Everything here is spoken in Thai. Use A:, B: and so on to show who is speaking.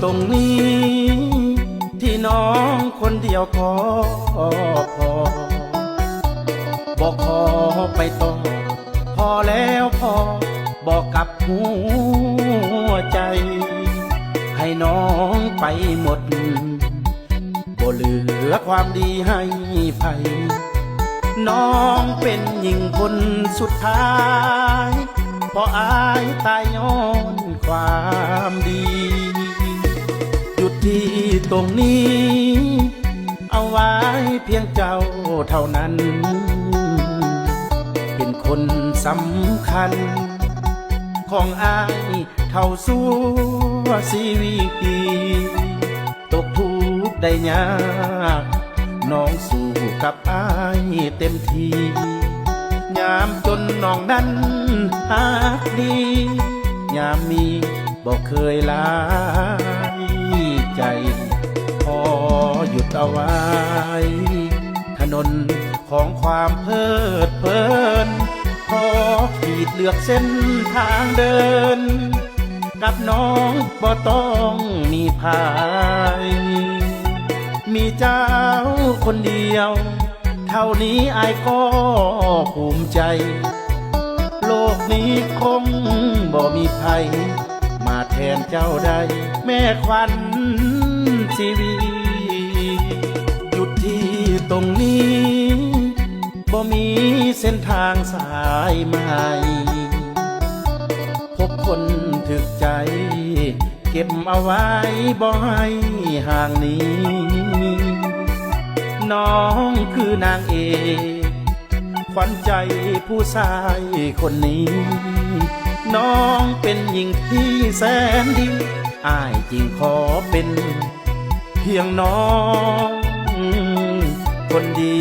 A: ตรงนี้ที่น้องคนเดียวก็พอบอกขอไปต่อพอแล้วพอบอกกับหัวใจให้น้องไปหมดบ่เหลือความดีให้ไผน้องเป็นหญิงคนสุดท้ายเพราะอายตายย้อนความดีหยุดที่ตรงนี้เอาไว้เพียงเจ้าเท่านั้นเป็นคนสำคัญของอายเข้าสู่ชีวิตตกทุกข์ได้ยากน้องสู้กับอายเต็มที่ยามจนน้องนั้นหากดียามมีบอกเคยลายใจพอหยุดเอาไว้ถนนของความเพลิดเพลินพอขีดเลือกเส้นทางเดินกับน้องบ่ต้องมีภายมีเจ้าคนเดียวเท่านี้อายก็ภูมิใจโลกนี้คงบ่มีใครมาแทนเจ้าได้แม่ควันชีวิตหยุดที่ตรงนี้บ่มีเส้นทางสายใหม่พบคนถึกใจเก็บเอาไว้บ่ให้ห่างนี้น้องคือนางเอกขวัญใจผู้ชายคนนี้น้องเป็นหญิงที่แสนดีอ้ายจริงขอเป็นเพียงน้องคนดี